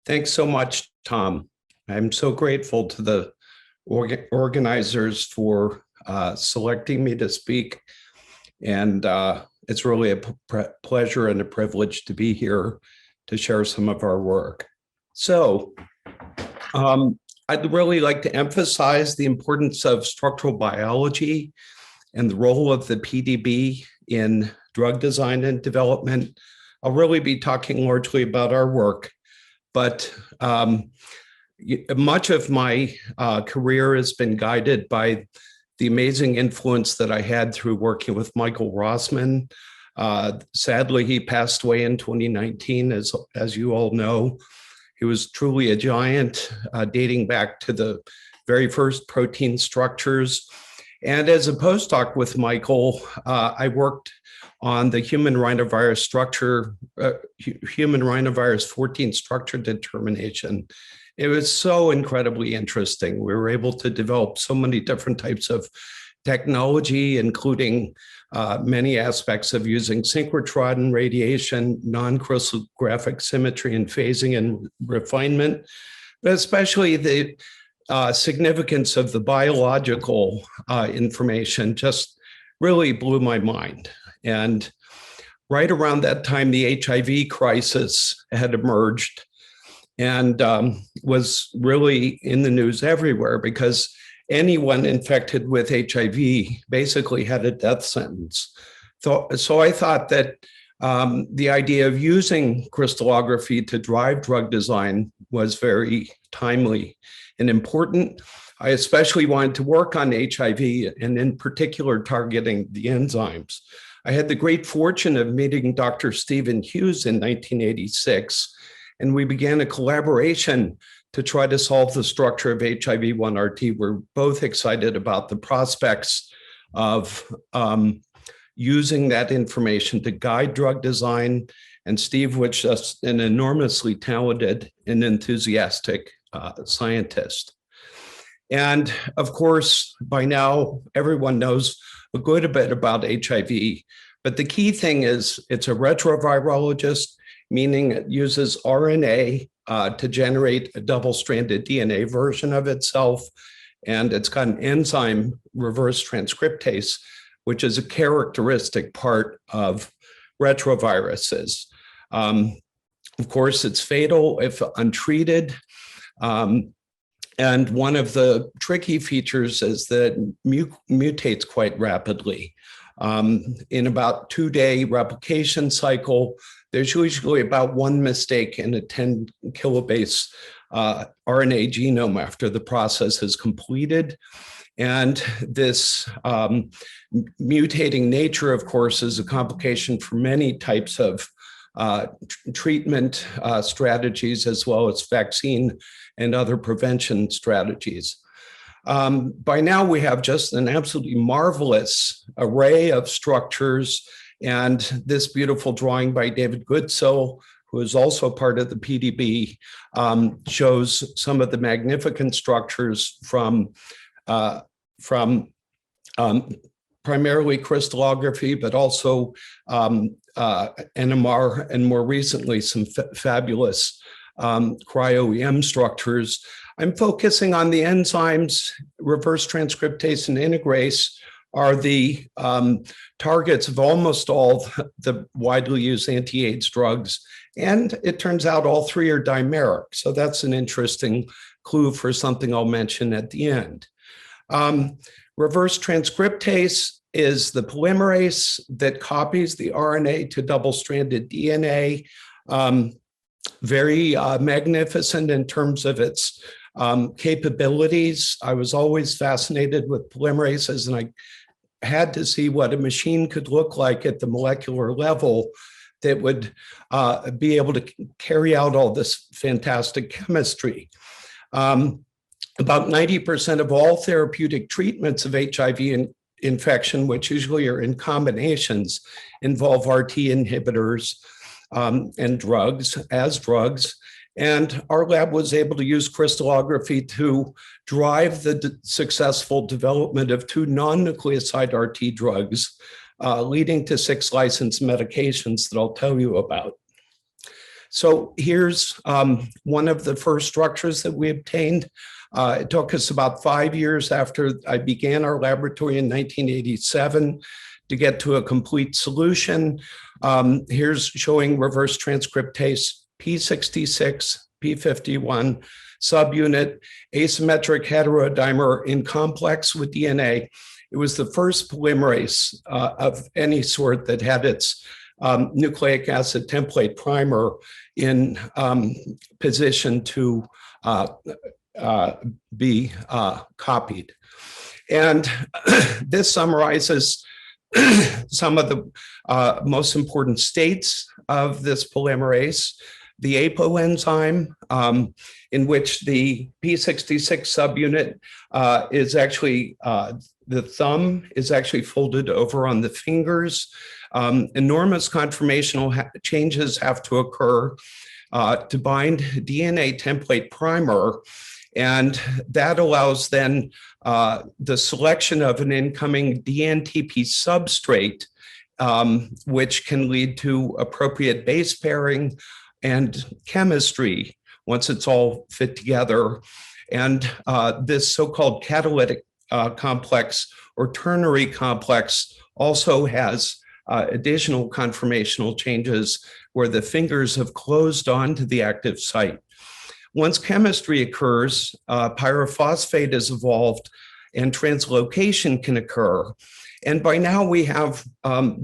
Thanks so much, Tom. I'm so grateful to the organizers for selecting me to speak. And it's really a pleasure and a privilege to be here to share some of our work. So I'd really like to emphasize the importance of structural biology and the role of the PDB in drug design and development. I'll really be talking largely about our work, but much of my career has been guided by the amazing influence that I had through working with Michael Rossmann. Sadly, he passed away in 2019, as you all know. He was truly a giant, dating back to the very first protein structures. And as a postdoc with Michael, I worked on the human rhinovirus 14 structure determination. It was so incredibly interesting. We were able to develop so many different types of technology, including many aspects of using synchrotron radiation, non-crystallographic symmetry and phasing and refinement, but especially the significance of the biological information just really blew my mind. And right around that time, the HIV crisis had emerged and was really in the news everywhere because anyone infected with HIV basically had a death sentence. So I thought that the idea of using crystallography to drive drug design was very timely and important. I especially wanted to work on HIV and in particular targeting the enzymes. I had the great fortune of meeting Dr. Stephen Hughes in 1986, and we began a collaboration to try to solve the structure of HIV-1 RT. We're both excited about the prospects of using that information to guide drug design. And Steve was just an enormously talented and enthusiastic scientist. And of course, by now, everyone knows a good bit about HIV, but the key thing is it's a retrovirologist, meaning it uses RNA to generate a double-stranded DNA version of itself. And it's got an enzyme, reverse transcriptase, which is a characteristic part of retroviruses. Of course, it's fatal if untreated. And one of the tricky features is that it mutates quite rapidly. In about 2-day replication cycle, there's usually about one mistake in a 10 kilobase RNA genome after the process is completed. And this mutating nature, of course, is a complication for many types of treatment strategies, as well as vaccine and other prevention strategies. By now, we have just an absolutely marvelous array of structures. And this beautiful drawing by David Goodsell, who is also part of the PDB, shows some of the magnificent structures from primarily crystallography, but also NMR, and more recently, some fabulous cryo-EM structures. I'm focusing on the enzymes. Reverse transcriptase and integrase are the targets of almost all the widely used anti-AIDS drugs. And it turns out all three are dimeric. So that's an interesting clue for something I'll mention at the end. Reverse transcriptase is the polymerase that copies the RNA to double-stranded DNA. Very magnificent in terms of its capabilities. I was always fascinated with polymerases, and I had to see what a machine could look like at the molecular level that would be able to carry out all this fantastic chemistry. About 90% of all therapeutic treatments of HIV infection, which usually are in combinations, involve RT inhibitors and drugs. And our lab was able to use crystallography to drive the successful development of 2 non-nucleoside RT drugs, leading to 6 licensed medications that I'll tell you about. So here's one of the first structures that we obtained. It took us about 5 years after I began our laboratory in 1987 to get to a complete solution. Here's showing reverse transcriptase P66, P51 subunit, asymmetric heterodimer in complex with DNA. It was the first polymerase of any sort that had its nucleic acid template primer in position to be copied. And this summarizes some of the most important states of this polymerase. The APO enzyme, in which the P66 subunit is actually, the thumb is actually folded over on the fingers. Enormous conformational changes have to occur to bind DNA template primer. And that allows then the selection of an incoming DNTP substrate, which can lead to appropriate base pairing and chemistry once it's all fit together. And this so-called catalytic complex or ternary complex also has additional conformational changes where the fingers have closed onto the active site. Once chemistry occurs, pyrophosphate is evolved and translocation can occur. And by now we have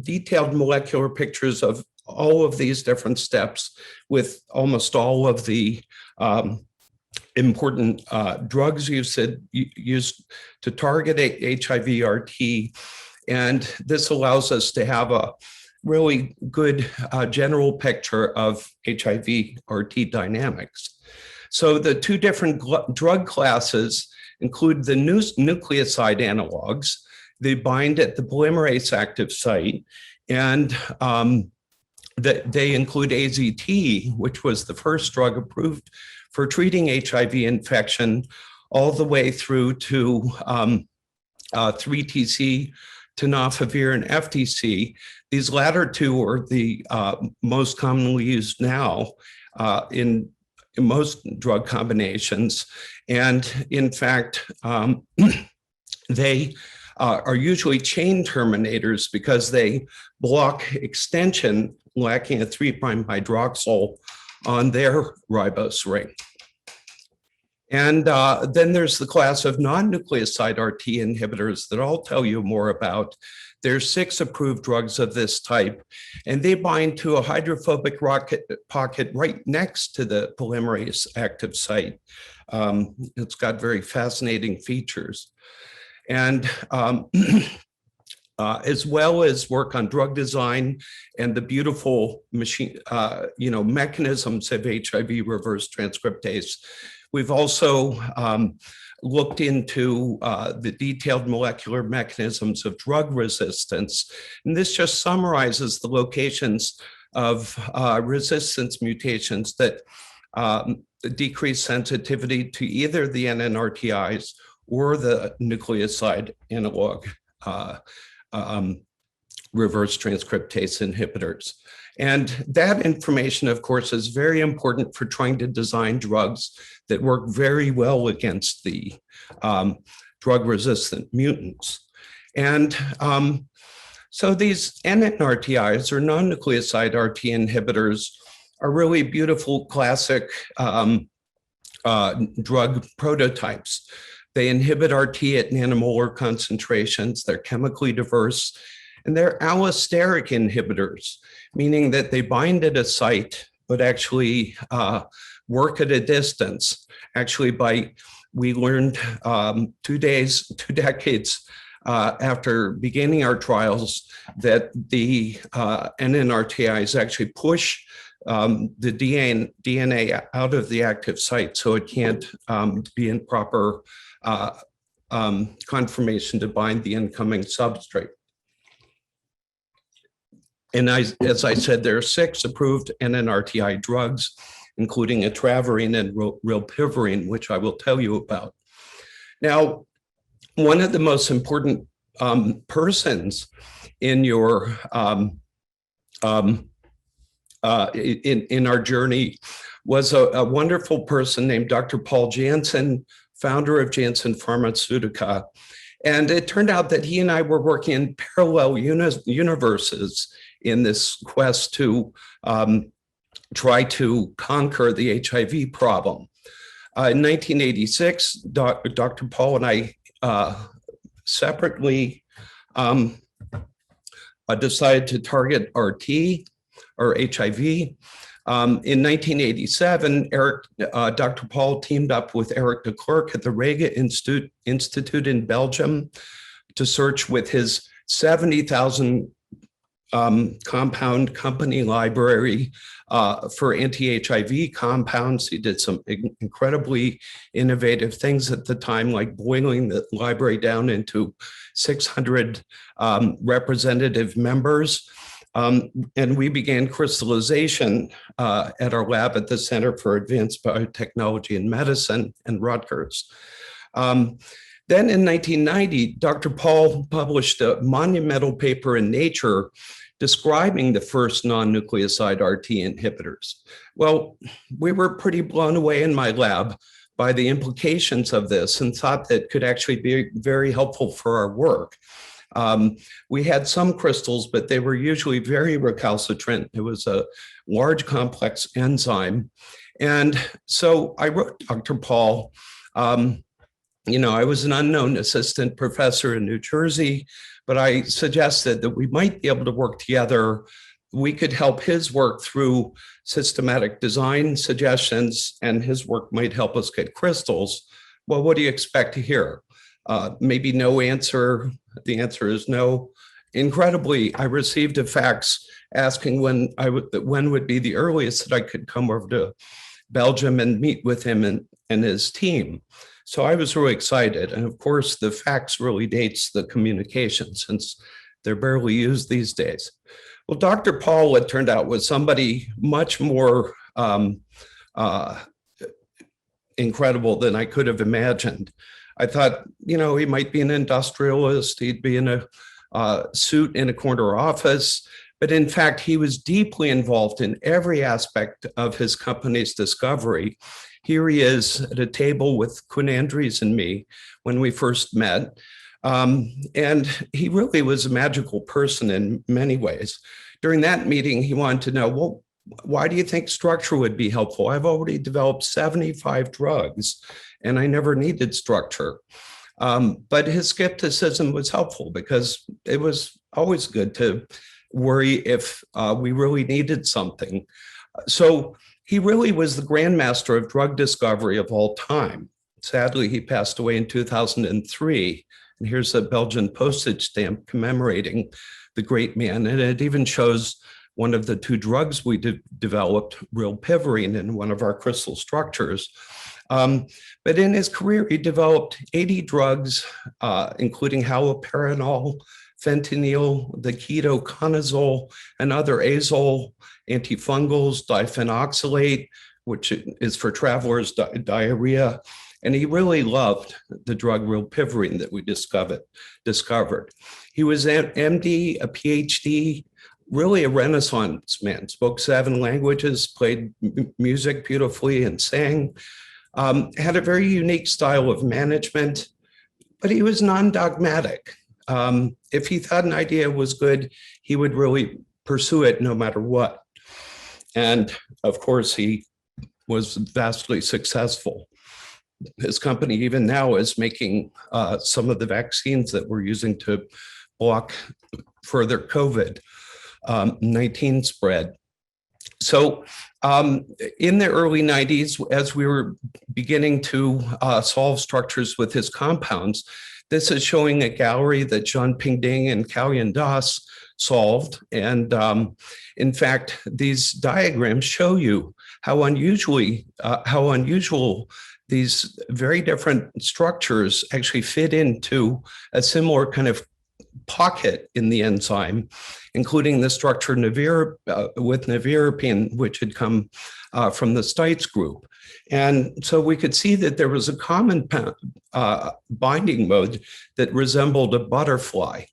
detailed molecular pictures of all of these different steps with almost all of the important drugs used to target HIV RT. And this allows us to have a really good general picture of HIV RT dynamics. So the two different drug classes include the nucleoside analogs. They bind at the polymerase active site, and they include AZT, which was the first drug approved for treating HIV infection, all the way through to 3TC, tenofovir, and FTC. These latter two are the most commonly used now in most drug combinations. And in fact, they are usually chain terminators because they block extension lacking a 3' hydroxyl on their ribose ring. And then there's the class of non-nucleoside RT inhibitors that I'll tell you more about. There's 6 approved drugs of this type, and they bind to a hydrophobic pocket right next to the polymerase active site. It's got very fascinating features. And as well as work on drug design and the beautiful machine, mechanisms of HIV reverse transcriptase. We've also looked into the detailed molecular mechanisms of drug resistance. And this just summarizes the locations of resistance mutations that decrease sensitivity to either the NNRTIs or the nucleoside analog reverse transcriptase inhibitors. And that information, of course, is very important for trying to design drugs that work very well against the drug-resistant mutants. And so these NNRTIs, or non-nucleoside RT inhibitors, are really beautiful classic drug prototypes. They inhibit RT at nanomolar concentrations. They're chemically diverse, and they're allosteric inhibitors, meaning that they bind at a site, but actually work at a distance. Actually, we learned 2 decades after beginning our trials that the NNRTIs actually push the DNA out of the active site, so it can't be in proper conformation to bind the incoming substrate. And as I said, there are 6 approved NNRTI drugs, including etravirine and rilpivirine, which I will tell you about. Now, one of the most important persons in your in our journey was a wonderful person named Dr. Paul Janssen, founder of Janssen Pharmaceutica. And it turned out that he and I were working in parallel universes in this quest to try to conquer the HIV problem. In 1986, Dr. Paul and I separately decided to target RT or HIV. In 1987, Dr. Paul teamed up with Eric de Klerk at the Rega Institute in Belgium to search with his 70,000 compound company library for anti-HIV compounds. He did some incredibly innovative things at the time, like boiling the library down into 600 representative members. And we began crystallization at our lab at the Center for Advanced Biotechnology and Medicine in Rutgers. Then in 1990, Dr. Paul published a monumental paper in Nature describing the first non-nucleoside RT inhibitors. Well, we were pretty blown away in my lab by the implications of this and thought that it could actually be very helpful for our work. We had some crystals, but they were usually very recalcitrant. It was a large complex enzyme. And so I wrote Dr. Paul. I was an unknown assistant professor in New Jersey, but I suggested that we might be able to work together. We could help his work through systematic design suggestions, and his work might help us get crystals. Well, what do you expect to hear? Maybe no answer. The answer is no. Incredibly, I received a fax asking when would be the earliest that I could come over to Belgium and meet with him and his team. So I was really excited. And of course, the fax really dates the communication since they're barely used these days. Well, Dr. Paul, it turned out, was somebody much more incredible than I could have imagined. I thought, he might be an industrialist. He'd be in a suit in a corner office. But in fact, he was deeply involved in every aspect of his company's discovery. Here he is at a table with Quinn Andrews and me when we first met. And he really was a magical person in many ways. During that meeting, he wanted to know, well, why do you think structure would be helpful? I've already developed 75 drugs and I never needed structure. But his skepticism was helpful because it was always good to worry if we really needed something. So he really was the grandmaster of drug discovery of all time. Sadly, he passed away in 2003. And here's a Belgian postage stamp commemorating the great man. And it even shows one of the two drugs we developed, rilpivirine, in one of our crystal structures. But in his career, he developed 80 drugs, including haloperidol, fentanyl, the ketoconazole, and other azole, antifungals, diphenolate, which is for travelers' diarrhea. And he really loved the drug rilpivirine that we discovered. He was an MD, a PhD, really a Renaissance man, spoke 7 languages, played music beautifully and sang, had a very unique style of management, but he was non-dogmatic. If he thought an idea was good, he would really pursue it no matter what. And of course, he was vastly successful. His company even now is making some of the vaccines that we're using to block further COVID-19 spread. So in the early 90s, as we were beginning to solve structures with his compounds, this is showing a gallery that Zhanping Ding and Kalyan Das solved. And in fact, these diagrams show you how unusual these very different structures actually fit into a similar kind of pocket in the enzyme, including the structure with nevirapine, which had come from the Stites group. And so we could see that there was a common binding mode that resembled a butterfly.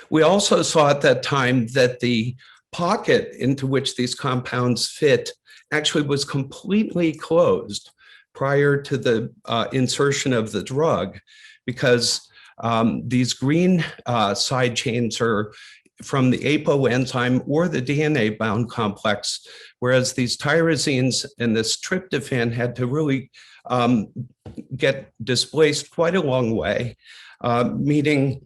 We also saw at that time that the pocket into which these compounds fit actually was completely closed prior to the insertion of the drug, because these green side chains are from the APO enzyme or the DNA bound complex, whereas these tyrosines and this tryptophan had to really get displaced quite a long way, meaning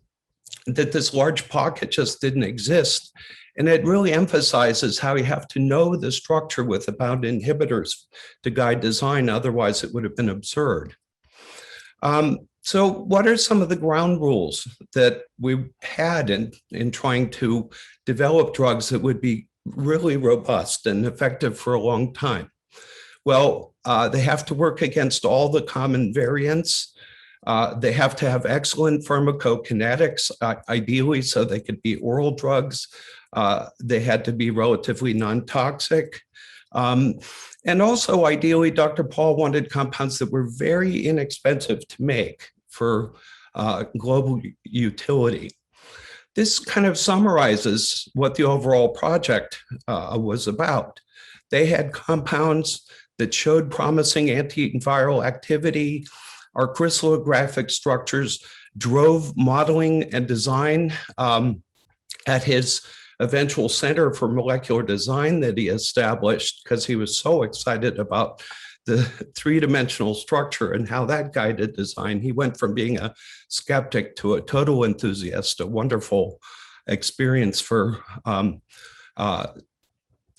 that this large pocket just didn't exist. And it really emphasizes how you have to know the structure with the bound inhibitors to guide design, otherwise it would have been absurd. So what are some of the ground rules that we had in trying to develop drugs that would be really robust and effective for a long time? Well, they have to work against all the common variants. They have to have excellent pharmacokinetics, ideally, so they could be oral drugs. They had to be relatively non-toxic. And also, ideally, Dr. Paul wanted compounds that were very inexpensive to make for global utility. This kind of summarizes what the overall project was about. They had compounds that showed promising antiviral activity. Our crystallographic structures drove modeling and design at his eventual Center for Molecular Design that he established, because he was so excited about the three-dimensional structure and how that guided design. He went from being a skeptic to a total enthusiast, a wonderful experience for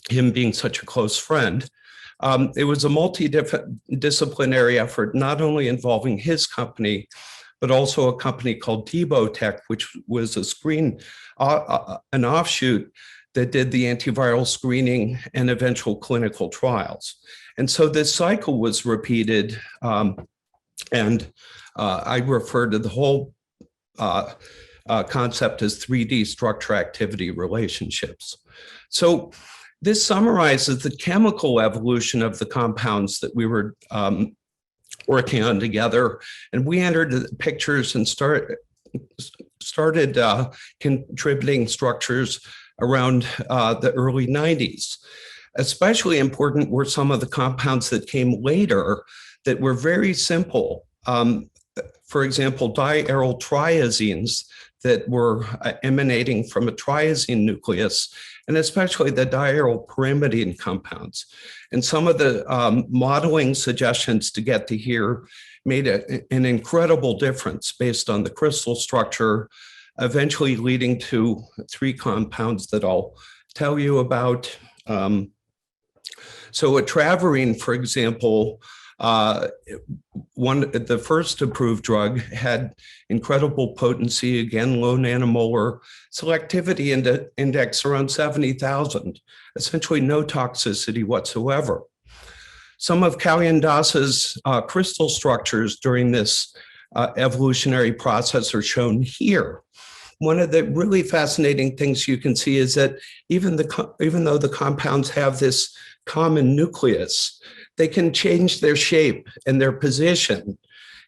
him being such a close friend. It was a multidisciplinary effort, not only involving his company, but also a company called Tebotech, which was an offshoot that did the antiviral screening and eventual clinical trials. And so this cycle was repeated, and I refer to the whole concept as 3D structure-activity relationships. So this summarizes the chemical evolution of the compounds that we were working on together. And we entered the pictures and started contributing structures around the early 90s. Especially important were some of the compounds that came later that were very simple. For example, diaryltriazines that were emanating from a triazine nucleus, and especially the diarylpyrimidine compounds. And some of the modeling suggestions to get to here made an incredible difference based on the crystal structure, eventually leading to three compounds that I'll tell you about. So etravirine, for example, the first approved drug had incredible potency, again, low nanomolar, selectivity index around 70,000, essentially no toxicity whatsoever. Some of Kalyan Das's crystal structures during this evolutionary process are shown here. One of the really fascinating things you can see is that even though the compounds have this common nucleus, they can change their shape and their position.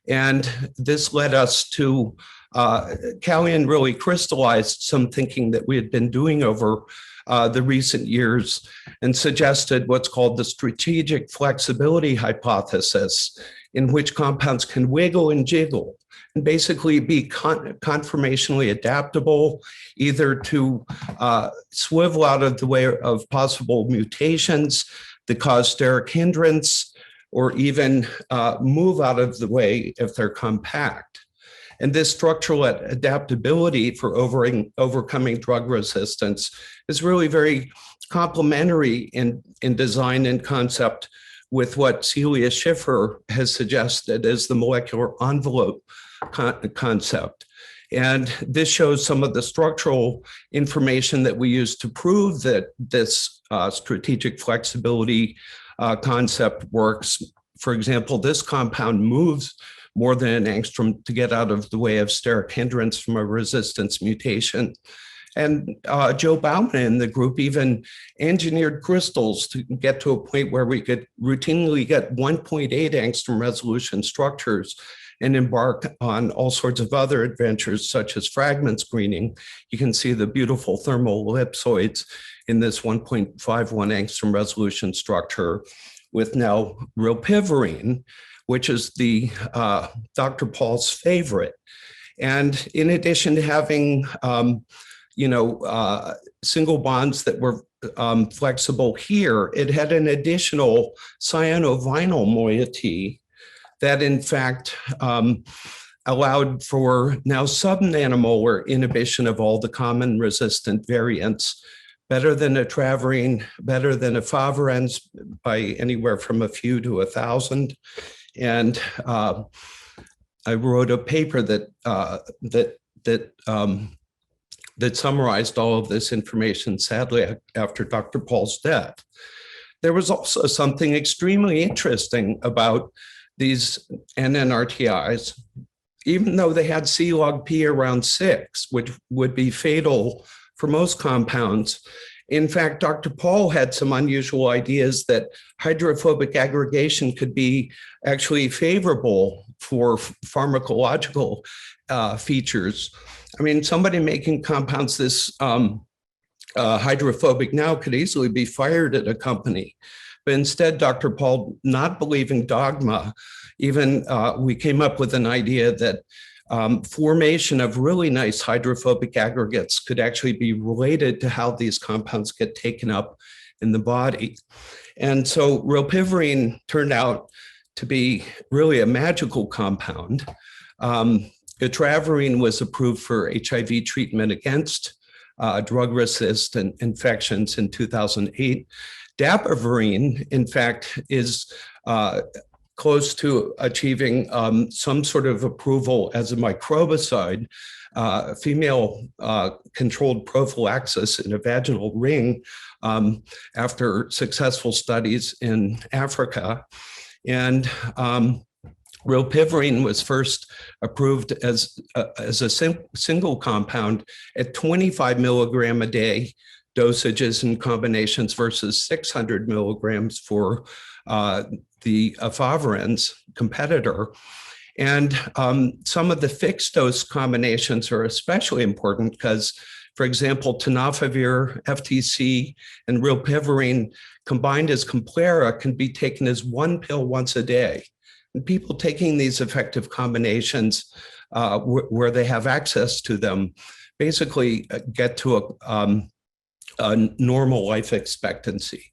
And this led us to, Kalyan really crystallized some thinking that we had been doing over the recent years and suggested what's called the strategic flexibility hypothesis, in which compounds can wiggle and jiggle and basically be conformationally adaptable, either to swivel out of the way of possible mutations that cause steric hindrance, or even move out of the way if they're compact. And this structural adaptability for overcoming drug resistance is really very complementary in design and concept with what Celia Schiffer has suggested as the molecular envelope concept. And this shows some of the structural information that we use to prove that this strategic flexibility concept works. For example, this compound moves more than an angstrom to get out of the way of steric hindrance from a resistance mutation. And Joe Bauman and the group even engineered crystals to get to a point where we could routinely get 1.8 angstrom resolution structures and embark on all sorts of other adventures, such as fragment screening. You can see the beautiful thermal ellipsoids in this 1.51 angstrom resolution structure with now rilpivirine, which is the Dr. Paul's favorite. And in addition to having, single bonds that were flexible here, it had an additional cyanovinyl moiety that in fact allowed for now subnanomolar inhibition of all the common resistant variants, better than etravirine, better than efavirenz by anywhere from a few to 1,000. And I wrote a paper that summarized all of this information, sadly, after Dr. Paul's death. There was also something extremely interesting about these NNRTIs, even though they had C log P around 6, which would be fatal for most compounds. In fact, Dr. Paul had some unusual ideas that hydrophobic aggregation could be actually favorable for pharmacological features. I mean, somebody making compounds this hydrophobic now could easily be fired at a company. But instead, Dr. Paul, not believing dogma, even we came up with an idea that formation of really nice hydrophobic aggregates could actually be related to how these compounds get taken up in the body. And so rilpivirine turned out to be really a magical compound. Etravirine was approved for HIV treatment against drug-resistant infections in 2008. Dapivirine, in fact, is close to achieving some sort of approval as a microbicide, female-controlled prophylaxis in a vaginal ring after successful studies in Africa. And rilpivirine was first approved as a single compound at 25 milligram a day dosages and combinations versus 600 milligrams for the efavirenz competitor. And some of the fixed dose combinations are especially important because, for example, tenofovir, FTC, and rilpivirine combined as Complera can be taken as one pill once a day. And people taking these effective combinations where they have access to them basically get to a normal life expectancy.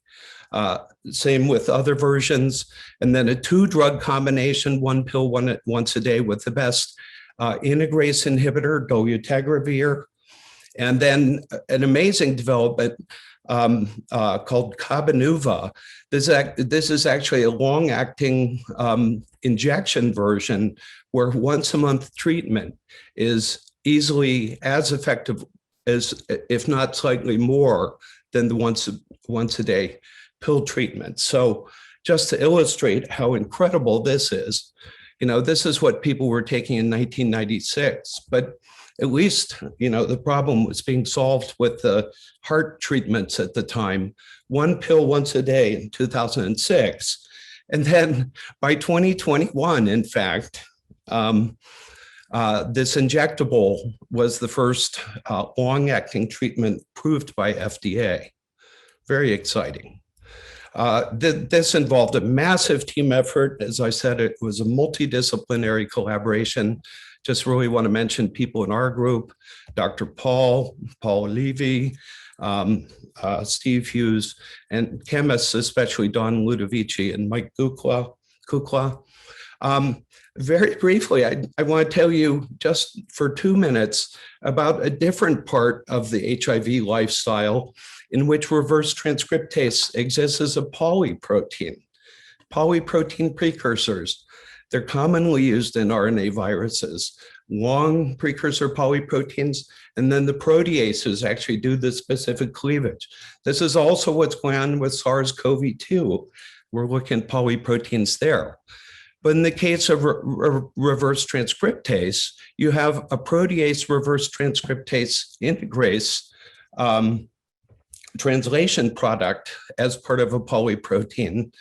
Same with other versions. And then a 2-drug combination, one pill once a day with the best integrase inhibitor, dolutegravir. And then an amazing development called Cabenuva. This is actually a long-acting injection version where once-a-month treatment is easily as effective as, if not slightly more, than the once-a-day pill treatment. So just to illustrate how incredible this is, this is what people were taking in 1996, but at least, the problem was being solved with the heart treatments at the time, one pill once a day in 2006. And then by 2021, in fact, this injectable was the first long-acting treatment approved by FDA. Very exciting. This involved a massive team effort. As I said, it was a multidisciplinary collaboration. Just really want to mention people in our group, Dr. Paul Levy, Steve Hughes, and chemists, especially Don Ludovici and Mike Kukla. Very briefly, I want to tell you just for 2 minutes about a different part of the HIV lifestyle in which reverse transcriptase exists as a polyprotein. Polyprotein precursors. They're commonly used in RNA viruses, long precursor polyproteins, and then the proteases actually do the specific cleavage. This is also what's going on with SARS-CoV-2. We're looking at polyproteins there. But in the case of reverse transcriptase, you have a protease reverse transcriptase integrase translation product as part of a polyprotein.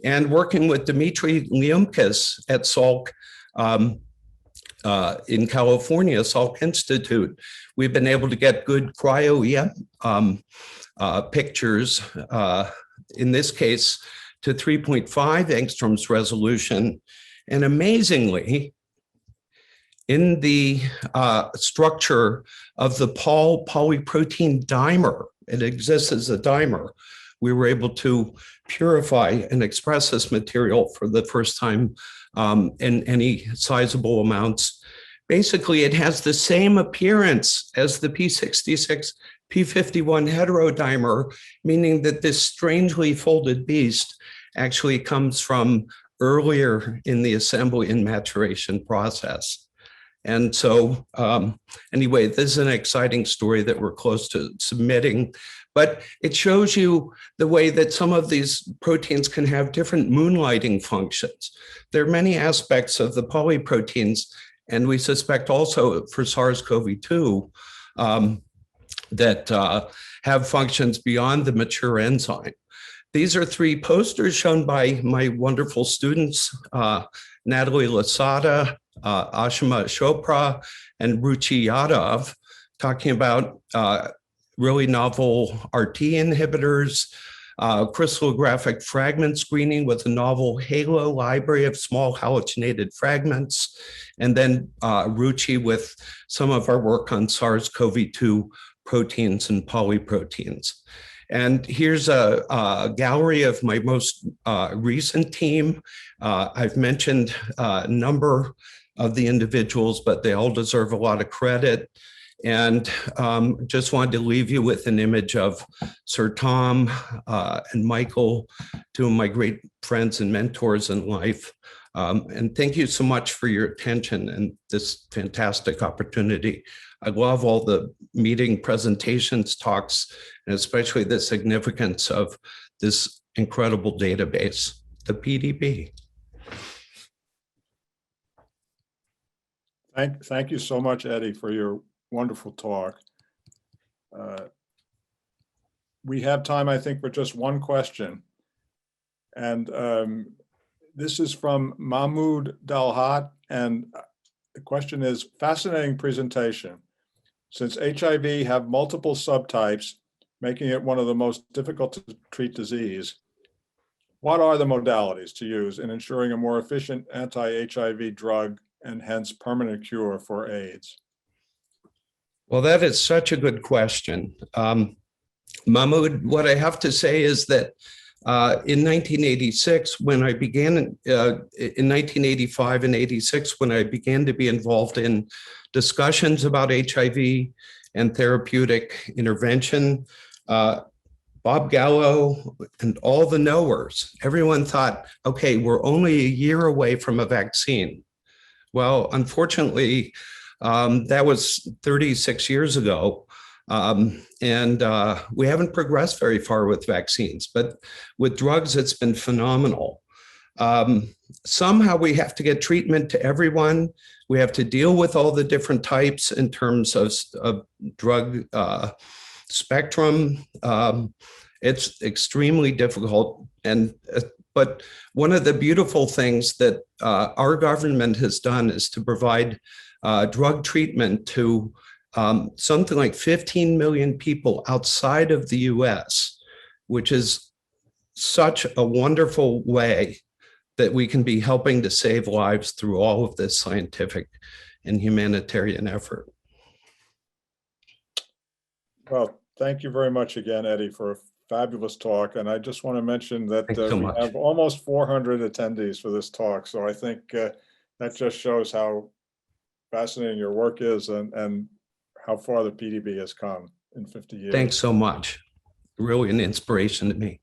And working with Dimitri Liumkis at Salk, in California, Salk Institute, we've been able to get good cryo-EM pictures, in this case, to 3.5 angstroms resolution. And amazingly, in the structure of the polyprotein dimer, it exists as a dimer, we were able to purify and express this material for the first time in any sizable amounts. Basically, it has the same appearance as the P66, P51 heterodimer, meaning that this strangely folded beast actually comes from earlier in the assembly and maturation process. And so anyway, this is an exciting story that we're close to submitting, but it shows you the way that some of these proteins can have different moonlighting functions. There are many aspects of the polyproteins, and we suspect also for SARS-CoV-2 that have functions beyond the mature enzyme. These are three posters shown by my wonderful students, Natalie Lasada, Ashima Chopra, and Ruchi Yadav, talking about really novel RT inhibitors, crystallographic fragment screening with a novel HALO library of small halogenated fragments, and then Ruchi with some of our work on SARS-CoV-2 proteins and polyproteins. And here's a gallery of my most recent team. I've mentioned a number of the individuals, but they all deserve a lot of credit. And just wanted to leave you with an image of Sir Tom and Michael, two of my great friends and mentors in life. And thank you so much for your attention and this fantastic opportunity. I love all the meeting presentations, talks, and especially the significance of this incredible database, the PDB. Thank you so much, Eddy, for your wonderful talk. We have time, I think, for just one question. And this is from Mahmoud Dalhat. And the question is, fascinating presentation. Since HIV have multiple subtypes, making it one of the most difficult to treat disease, what are the modalities to use in ensuring a more efficient anti-HIV drug and hence permanent cure for AIDS? Well, that is such a good question. Mahmoud, what I have to say is that in 1986, when I began, in 1985 and 86, when I began to be involved in discussions about HIV and therapeutic intervention, Bob Gallo and all the knowers, everyone thought, okay, we're only a year away from a vaccine. Well, unfortunately, that was 36 years ago. And we haven't progressed very far with vaccines, but with drugs, it's been phenomenal. Somehow we have to get treatment to everyone. We have to deal with all the different types in terms of drug spectrum. It's extremely difficult. But one of the beautiful things that our government has done is to provide drug treatment to something like 15 million people outside of the US, which is such a wonderful way that we can be helping to save lives through all of this scientific and humanitarian effort. Well, thank you very much again, Eddy, for a fabulous talk. And I just want to mention that we have almost 400 attendees for this talk. So I think that just shows how fascinating your work is and how far the PDB has come in 50 years. Thanks so much. Really an inspiration to me.